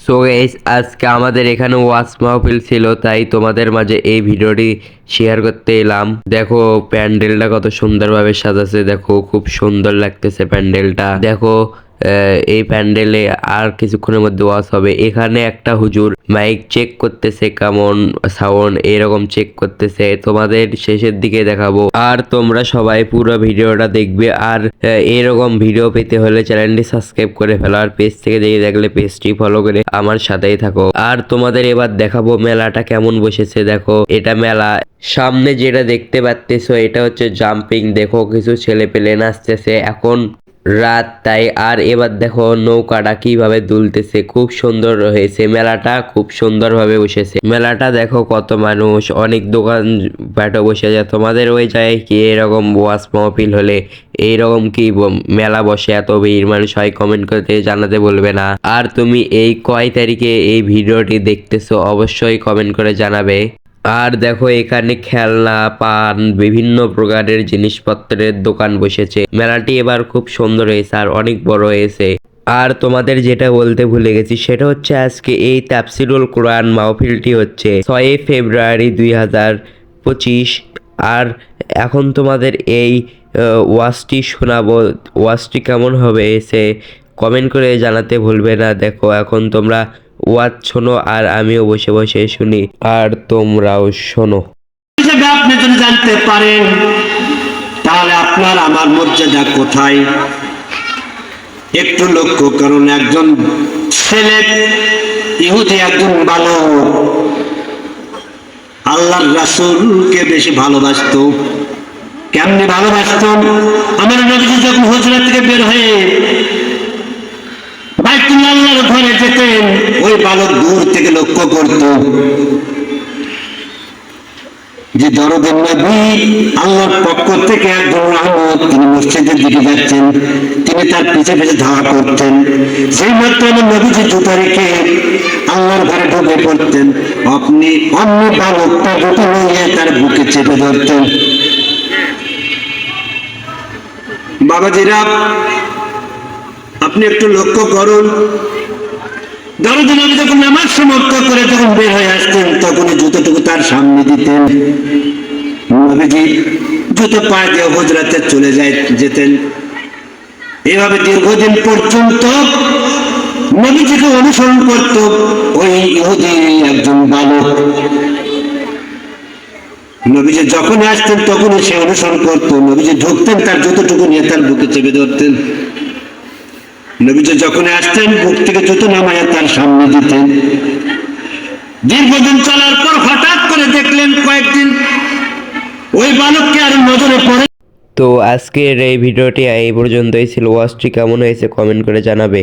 So guys, আজকে আমাদের এখানে ওয়াজ মাহফিল ছিল, তাই তোমাদের মাঝে এই ভিডিওটি শেয়ার করতে এলাম। দেখো প্যান্ডেলটা কত সুন্দরভাবে সাজাছে, দেখো খুব সুন্দর লাগতেছে প্যান্ডেলটা। দেখো এই প্যান্ডেলে আর কিছুক্ষণের মধ্যে ওয়াজ হবে। এখানে একটা হুজুর মাইক চেক করতেছে, কেমন সাউন্ড এরকম চেক করতেছে। তোমাদের শেষের দিকে দেখাবো, আর তোমরা সবাই পুরো ভিডিওটা দেখবে। আর এরকম ভিডিও পেতে হলে চ্যানেলটি সাবস্ক্রাইব করে ফেলো, আর পেজ থেকে দেখে দেখলে পেজটি ফলো করে আমার সাথেই থাকো। আর তোমাদের এবার দেখাবো মেলাটা কেমন বসেছে। দেখো এটা মেলা, সামনে যেটা দেখতে পাচ্তেছো এটা হচ্ছে জাম্পিং। দেখো কিছু ছেলে পেলে নাচতেছে, এখন রাত তাই। আর এবার দেখো নৌকাটা কিভাবে দুলতেছে, খুব সুন্দর হয়েছে মেলাটা, খুব সুন্দর ভাবে বসেছে মেলাটা। দেখো কত মানুষ, অনেক দোকান পাটও বসে যায়। তোমাদের ওই জায়গায় কি এরকম ওয়াজ মাহফিল হলে এইরকম কি মেলা বসে, এত ভিড় মানুষ হয়? কমেন্ট করতে জানাতে বলবে না। আর তুমি এই কয় তারিখে এই ভিডিওটি দেখতেছো অবশ্যই কমেন্ট করে জানাবে। আর দেখো এখানে খেলনা, পান, বিভিন্ন প্রকারের জিনিসপত্রের দোকান বসেছে। মেলাটি এবার খুব সুন্দর হয়েছে আর অনেক বড় হয়েছে। আর তোমাদের যেটা বলতে ভুলে গেছি সেটা হচ্ছে আজকে এই তাফসিরুল কোরআন মাহফিলটি হচ্ছে 6 ফেব্রুয়ারি 2025। আর এখন তোমাদের এই ওয়াজটি শোনাবো। ওয়াজটি কেমন হবে এসে কমেন্ট করে জানাতে ভুলবে না। দেখো এখন তোমরা ওয়াজ শোনো আর আমিও বসে বসে শুনি, আর তোমরাও শোনো। আপনি যদি জানতে পারেন তাহলে আপনার আমার মর্যাদা কোথায় একটু লক্ষ্য করুন। একজন ছেলে ইহুদি, একজন বালক আল্লাহর রাসূলকে বেশি ভালোবাসতো। কেমনি ভালোবাসতো? আমার নবীজি যখন হুজরা থেকে বের হয়ে বাইতুল আল্লাহর ঘরে যেতেন, ওই বালক দূর থেকে লক্ষ্য করত যে দরদের নবী আল্লাহর পক্ষ থেকে একজন রহমত, তিনি মসজিদের দিকে যাচ্ছেন, তিনি তার পিছে পিছে ধাওয়া করতেন। সেই মাত্র আমার নবীজি জুতা রেখে আল্লাহর ঘরে ঢুকে পড়তেন, আপনি অন্য বালকটা জুতা নিয়ে তার বুকে চেপে ধরতেন। বাবাজিরা, আপনি একটু লক্ষ্য করুন, দরদের নবী যখন নামাজ সমাপ্ত করে যখন বের হয়ে আসতেন, তখন জুতোটুকু তার সামনে দিতেন। নবীজি জুতো পায়ে দিয়ে হুজরাতে চলে যেতেন। এভাবে দীর্ঘদিন পর্যন্ত নবীজিকে অনুসরণ করত ওই ইহুদি একজন বালক। নবীজি যখন আসতেন তখনই সে অনুসরণ করত। নবীজি ঢুকতেন, তার জুতোটুকু নিয়ে তার বুকে চেপে ধরতেন। নবীজি যখন আসতেন বুক থেকে জুতো নামায় তার সামনে দিতেন। দীর্ঘদিন চলার পর হঠাৎ করে দেখলেন কয়েকদিন ওই বালককে আর নজরে পড়ে। তো আজকের এই ভিডিওটি এই পর্যন্তই ছিল। ওয়াজটি কেমন হয়েছে কমেন্ট করে জানাবে।